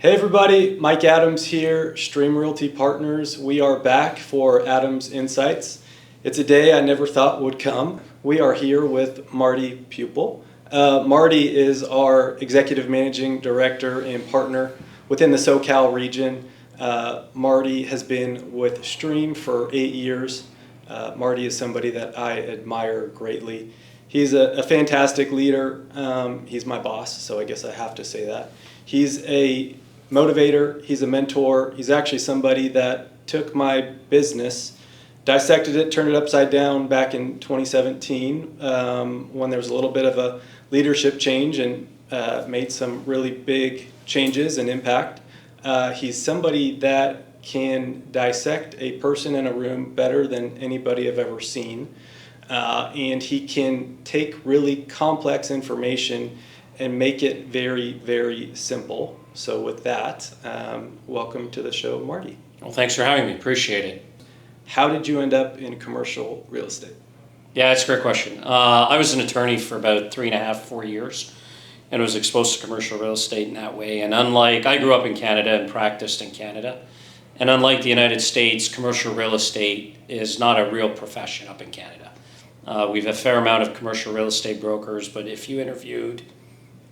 Hey everybody, Mike Adams here, Stream Realty Partners. We are back for Adams Insights. It's a day I never thought would come. We are here with Marty Pupil. Marty is our Executive Managing Director and Partner within the SoCal region. Marty has been with Stream for 8 years. Marty is somebody that I admire greatly. He's a fantastic leader. He's my boss, so I guess I have to say that. He's a motivator, he's a mentor, he's actually somebody that took my business, dissected it, turned it upside down back in 2017 when there was a little bit of a leadership change and made some really big changes and impact. He's somebody that can dissect a person in a room better than anybody I've ever seen. And he can take really complex information and make it very, very simple. So with that, welcome to the show, Marty. Well, thanks for having me. Appreciate it. How did you end up in commercial real estate? Yeah, that's a great question. I was an attorney for about 3.5, 4 years, and was exposed to commercial real estate in that way. And I grew up in Canada and practiced in Canada. And unlike the United States, commercial real estate is not a real profession up in Canada. We have a fair amount of commercial real estate brokers, but if you interviewed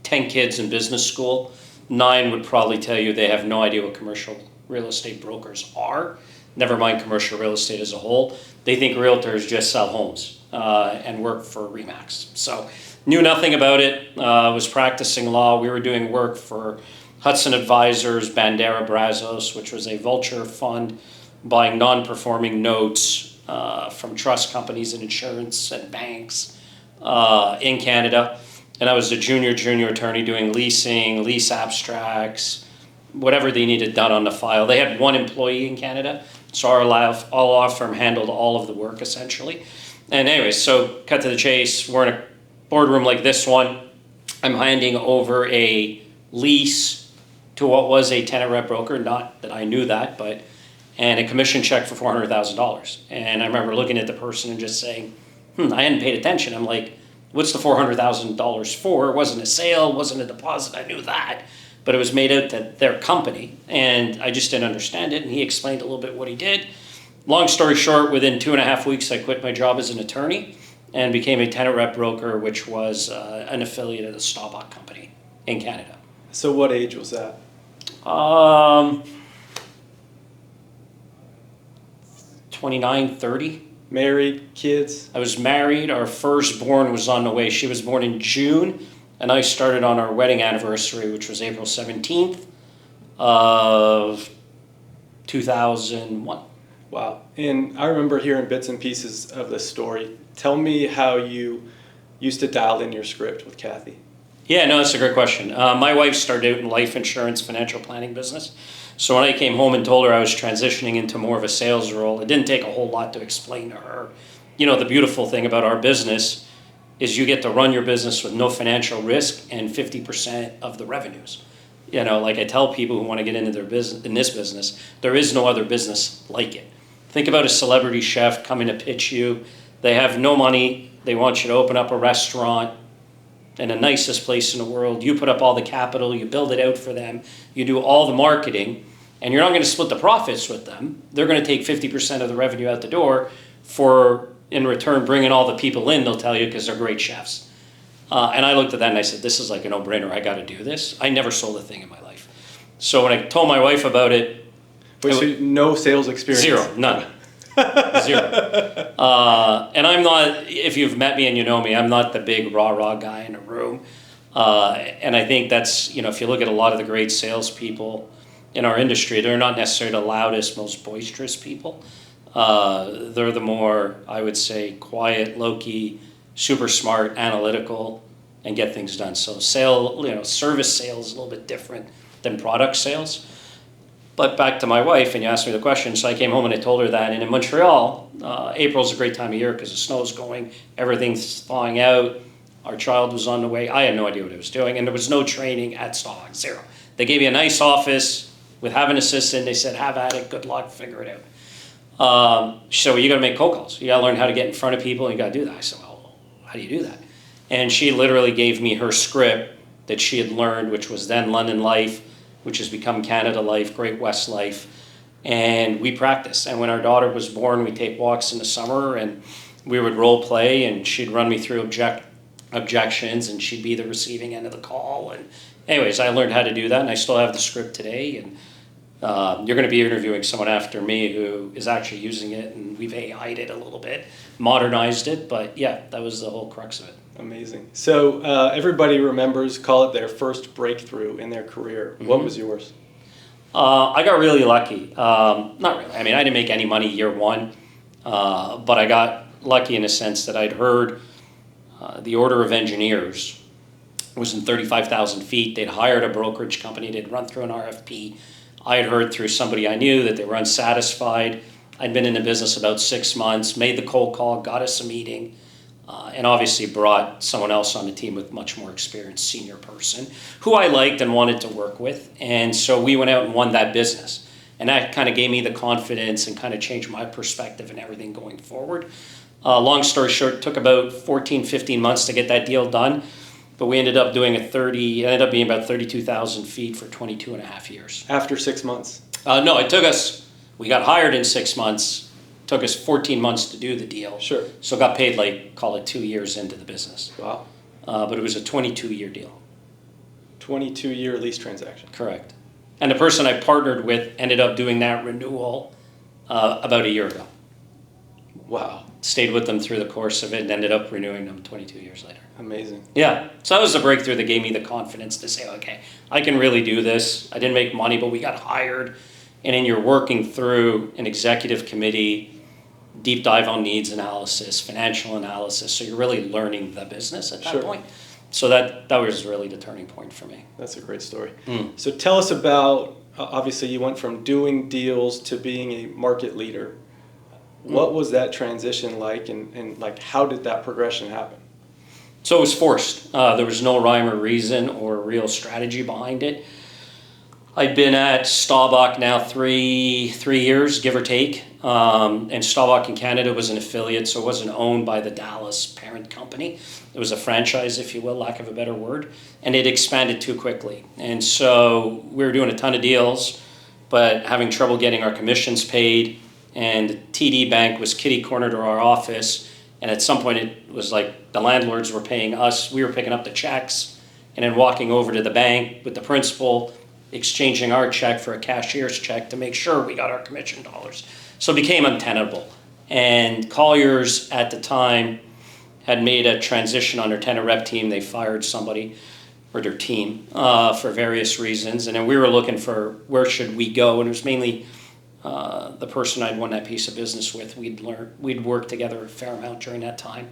10 kids in business school, 9 would probably tell you they have no idea what commercial real estate brokers are, never mind commercial real estate as a whole. They think realtors just sell homes and work for RE/MAX. So knew nothing about it, was practicing law. We were doing work for Hudson Advisors, Bandera Brazos, which was a vulture fund buying non-performing notes from trust companies and insurance and banks in Canada. And I was a junior attorney doing leasing, lease abstracts, whatever they needed done on the file. They had one employee in Canada, so our law firm handled all of the work essentially. And anyways, so cut to the chase, we're in a boardroom like this one. I'm handing over a lease to what was a tenant rep broker, not that I knew that, and a commission check for $400,000. And I remember looking at the person and just saying, I hadn't paid attention. I'm like, what's the $400,000 for? It wasn't a sale, wasn't a deposit, I knew that, but it was made out to their company, and I just didn't understand it, and he explained a little bit what he did. Long story short, within 2.5 weeks, I quit my job as an attorney and became a tenant rep broker, which was an affiliate of the Staubach Company in Canada. So what age was that? 29, 30. Married, kids? I was married. Our firstborn was on the way. She was born in June, and I started on our wedding anniversary, which was April 17th of 2001. Wow. And I remember hearing bits and pieces of this story. Tell me how you used to dial in your script with Kathy. Yeah, no, that's a great question. My wife started out in life insurance, financial planning business. So when I came home and told her I was transitioning into more of a sales role, it didn't take a whole lot to explain to her. You know, the beautiful thing about our business is you get to run your business with no financial risk and 50% of the revenues. You know, like I tell people who want to get into their business, in this business, there is no other business like it. Think about a celebrity chef coming to pitch you. They have no money. They want you to open up a restaurant in the nicest place in the world. You put up all the capital, you build it out for them, you do all the marketing, and you're not going to split the profits with them. They're going to take 50% of the revenue out the door for, in return, bringing all the people in, they'll tell you, because they're great chefs. And I looked at that and I said, this is like a no-brainer. I got to do this. I never sold a thing in my life. So when I told my wife about it... Wait, so no sales experience? Zero, none. Zero. And I'm not, if you've met me and you know me, I'm not the big rah-rah guy in a room. And I think that's, you know, if you look at a lot of the great salespeople in our industry, they're not necessarily the loudest, most boisterous people. They're the more, I would say, quiet, low-key, super smart, analytical, and get things done. So service sales is a little bit different than product sales. But back to my wife, and you asked me the question, so I came home and I told her that. And in Montreal, April's a great time of year because the snow's going, everything's thawing out. Our child was on the way. I had no idea what I was doing, and there was no training at Staubach, zero. They gave me a nice office with have an assistant. They said, have at it, good luck, figure it out. So you got to make cold calls. You got to learn how to get in front of people, and you got to do that. I said, well, how do you do that? And she literally gave me her script that she had learned, which was then London Life which has become Canada Life, Great West Life. And we practiced. And when our daughter was born, we take walks in the summer and we would role play, and she'd run me through objections, and she'd be the receiving end of the call. And anyways, I learned how to do that, and I still have the script today. And you're going to be interviewing someone after me who is actually using it, and we've AI'd it a little bit, modernized it, but yeah, that was the whole crux of it. Amazing. So everybody remembers, call it their first breakthrough in their career. Mm-hmm. What was yours? I got really lucky. Not really. I mean, I didn't make any money year one, but I got lucky in the sense that I'd heard the order of engineers was in 35,000 feet. They'd hired a brokerage company. They'd run through an RFP. I had heard through somebody I knew that they were unsatisfied. I'd been in the business about 6 months, made the cold call, got us a meeting, and obviously brought someone else on the team with much more experience, senior person, who I liked and wanted to work with. And so we went out and won that business. And that kind of gave me the confidence and kind of changed my perspective and everything going forward. Long story short, it took about 14, 15 months to get that deal done. But we ended up doing ended up being about 32,000 feet for 22 and a half years. After 6 months? No, it took us, we got hired in 6 months. It took us 14 months to do the deal. Sure. So got paid call it 2 years into the business. Wow. But it was a 22-year deal. 22-year lease transaction. Correct. And the person I partnered with ended up doing that renewal about a year ago. Wow. Stayed with them through the course of it and ended up renewing them 22 years later. Amazing. Yeah. So that was the breakthrough that gave me the confidence to say, okay, I can really do this. I didn't make money, but we got hired. And then you're working through an executive committee, deep dive on needs analysis, financial analysis. So you're really learning the business at that point. So that was really the turning point for me. That's a great story. So tell us about, obviously you went from doing deals to being a market leader. What was that transition like, and how did that progression happen? So it was forced. There was no rhyme or reason or real strategy behind it. I'd been at Staubach now three years, give or take. And Staubach in Canada was an affiliate, so it wasn't owned by the Dallas parent company. It was a franchise, if you will, lack of a better word. And it expanded too quickly. And so we were doing a ton of deals, but having trouble getting our commissions paid. And the TD Bank was kitty corner to our office. And at some point it was like the landlords were paying us. We were picking up the checks and then walking over to the bank with the principal, exchanging our check for a cashier's check to make sure we got our commission dollars. So it became untenable. And Colliers at the time had made a transition on their tenant rep team. They fired somebody, or their team, for various reasons. And then we were looking for where should we go. And it was mainly the person I'd won that piece of business with. We'd worked together a fair amount during that time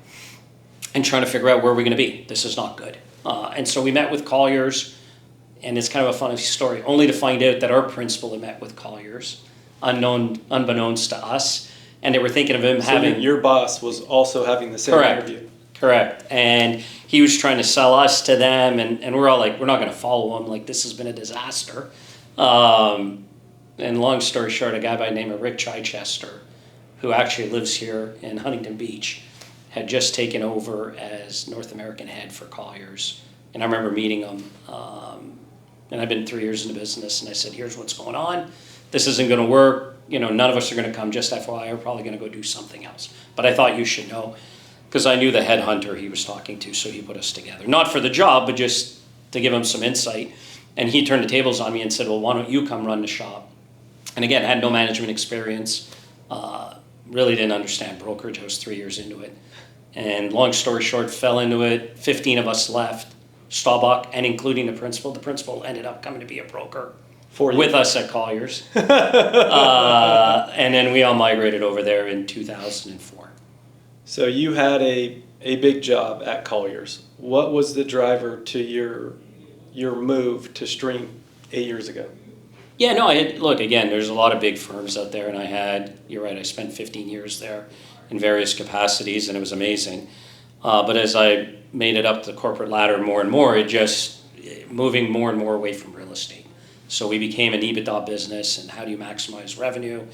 and trying to figure out where we're going to be. This is not good. And so we met with Colliers. And it's kind of a funny story, only to find out that our principal had met with Colliers, unbeknownst to us, and they were thinking of him having... your boss was also having the same interview. Correct. And he was trying to sell us to them, and we're all like, we're not going to follow him. Like, this has been a disaster. And long story short, a guy by the name of Rick Chichester, who actually lives here in Huntington Beach, had just taken over as North American head for Colliers. And I remember meeting him. And I've been 3 years in the business, and I said, here's what's going on. This isn't going to work. None of us are going to come, just FYI. We're probably going to go do something else. But I thought you should know, because I knew the headhunter he was talking to, so he put us together. Not for the job, but just to give him some insight. And he turned the tables on me and said, well, why don't you come run the shop? And again, had no management experience, really didn't understand brokerage. I was 3 years into it. And long story short, fell into it. 15 of us left. Staubach, and including the principal. The principal ended up coming to be a broker with us at Colliers. And then we all migrated over there in 2004. So you had a big job at Colliers. What was the driver to your move to Stream 8 years ago? Yeah, no, look, again, there's a lot of big firms out there, and you're right, I spent 15 years there in various capacities, and it was amazing. But as I made it up the corporate ladder more and more, it just moving more and more away from real estate. So we became an EBITDA business, and how do you maximize revenue?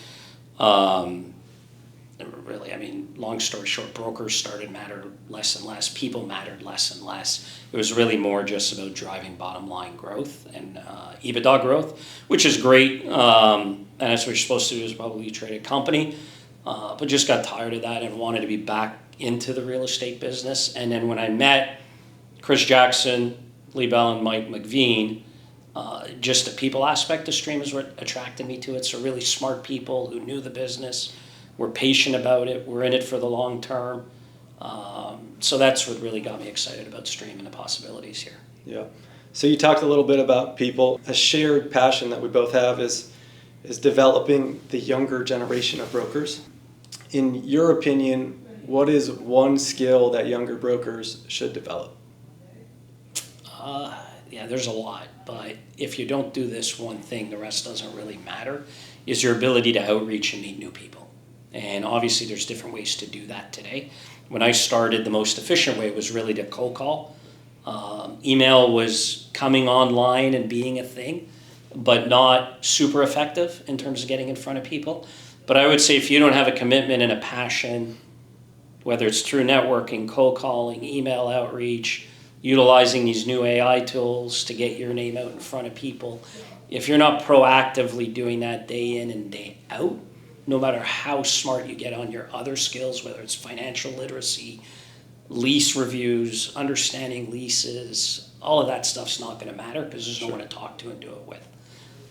really, I mean, long story short, brokers started matter less and less. People mattered less and less. It was really more just about driving bottom line growth and EBITDA growth, which is great. And that's what you're supposed to do as a publicly traded company. But just got tired of that and wanted to be back into the real estate business. And then when I met Chris Jackson, Lee Bell, and Mike McVean, just the people aspect of Stream is what attracted me to it. So really smart people who knew the business, were patient about it, were in it for the long term. So that's what really got me excited about Stream and the possibilities here. Yeah. So you talked a little bit about people. A shared passion that we both have is developing the younger generation of brokers. In your opinion, what is one skill that younger brokers should develop? Yeah, there's a lot, but if you don't do this one thing, the rest doesn't really matter, is your ability to outreach and meet new people. And obviously there's different ways to do that today. When I started, the most efficient way was really to cold call. Email was coming online and being a thing, but not super effective in terms of getting in front of people. But I would say if you don't have a commitment and a passion, whether it's through networking, cold calling, email outreach, utilizing these new AI tools to get your name out in front of people, if you're not proactively doing that day in and day out, no matter how smart you get on your other skills, whether it's financial literacy, lease reviews, understanding leases, all of that stuff's not going to matter because there's no one to talk to and do it with.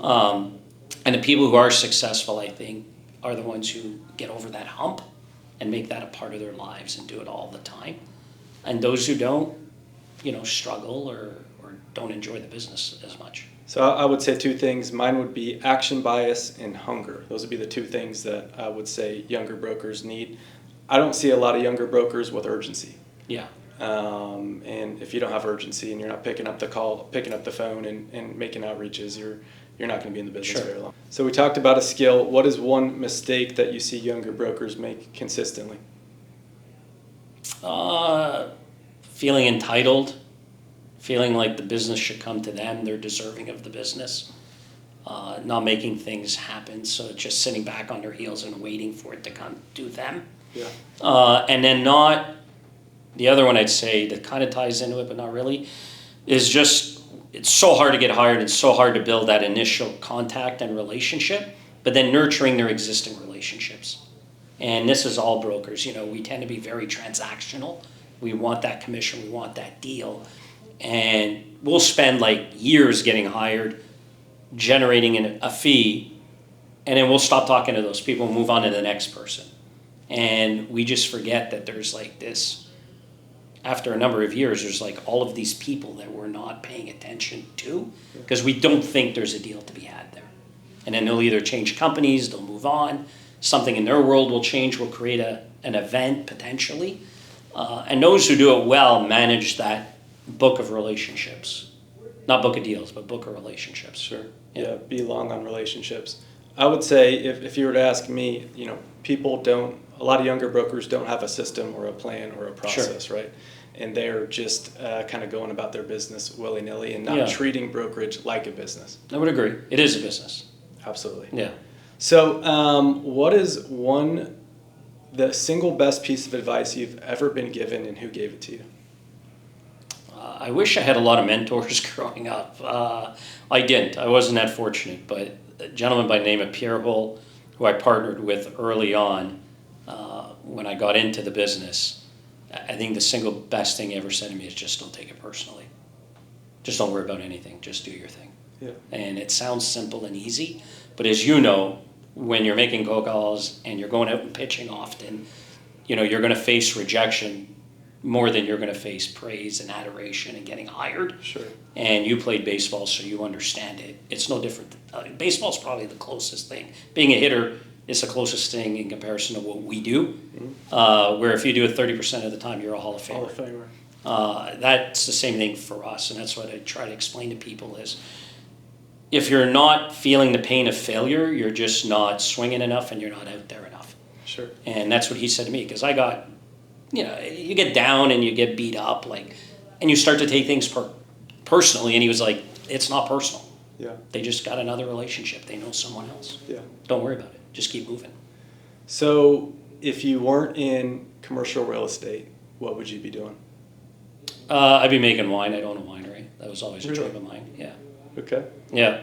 And the people who are successful, I think, are the ones who get over that hump and make that a part of their lives and do it all the time. And those who don't, struggle or don't enjoy the business as much. So I would say two things. Mine would be action bias and hunger. Those would be the two things that I would say younger brokers need. I don't see a lot of younger brokers with urgency. Yeah. And if you don't have urgency and you're not picking up the call, picking up the phone and making outreaches, you're not going to be in the business very long. So we talked about a skill. What is one mistake that you see younger brokers make consistently? Feeling entitled, feeling like the business should come to them, they're deserving of the business, not making things happen, so just sitting back on their heels and waiting for it to come to them. Yeah. And then the other one I'd say that kind of ties into it, but not really, is just it's so hard to get hired and so hard to build that initial contact and relationship, but then nurturing their existing relationships. And this is all brokers. We tend to be very transactional. We want that commission, we want that deal. And we'll spend like years getting hired, generating a fee, and then we'll stop talking to those people and move on to the next person. And we just forget that there's like this, after a number of years, there's like all of these people that we're not paying attention to because we don't think there's a deal to be had there. And then they'll either change companies, they'll move on, something in their world will change, we'll create an event potentially. And those who do it well manage that book of relationships. Not book of deals, but book of relationships. Sure. Yeah, be long on relationships. I would say if you were to ask me, a lot of younger brokers don't have a system or a plan or a process, right? And they're just kind of going about their business willy-nilly and not treating brokerage like a business. I would agree. It is a business. Absolutely. Yeah. So what is the single best piece of advice you've ever been given, and who gave it to you? I wish I had a lot of mentors growing up. I didn't. I wasn't that fortunate. But a gentleman by the name of Pupil, who I partnered with early on when I got into the business, I think the single best thing he ever said to me is just don't take it personally. Just don't worry about anything. Just do your thing. Yeah. And it sounds simple and easy, but as you know, when you're making cold calls and you're going out and pitching often, you're going to face rejection more than you're going to face praise and adoration and getting hired. Sure. And you played baseball, so you understand it. It's no different. Baseball's probably the closest thing. Being a hitter is the closest thing in comparison to what we do, where if you do it 30% of the time, you're a Hall of Famer. Hall of Famer. That's the same thing for us, and that's what I try to explain to people is, if you're not feeling the pain of failure, you're just not swinging enough and you're not out there enough. Sure. And that's what he said to me, because I got, you get down and you get beat up, and you start to take things personally, and he was like, it's not personal. Yeah. They just got another relationship. They know someone else. Yeah. Don't worry about it. Just keep moving. So if you weren't in commercial real estate, what would you be doing? I'd be making wine. I own a winery. That was always a Really? dream of mine. Yeah. Okay. Yeah.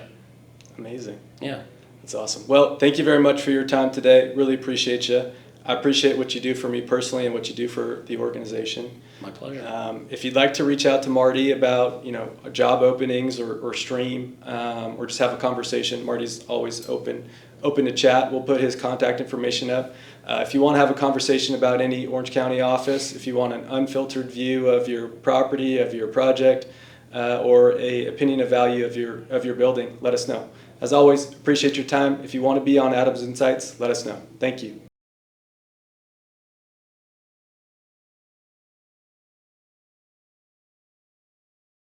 Amazing. Yeah. That's awesome. Well, thank you very much for your time today. Really appreciate you. I appreciate what you do for me personally and what you do for the organization. My pleasure. If you'd like to reach out to Marty about job openings or stream or just have a conversation, Marty's always open to chat. We'll put his contact information up. If you want to have a conversation about any Orange County office, if you want an unfiltered view of your property, of your project, or a opinion of value of your building, let us know. As always, appreciate your time. If you want to be on Adams Insights, let us know. Thank you.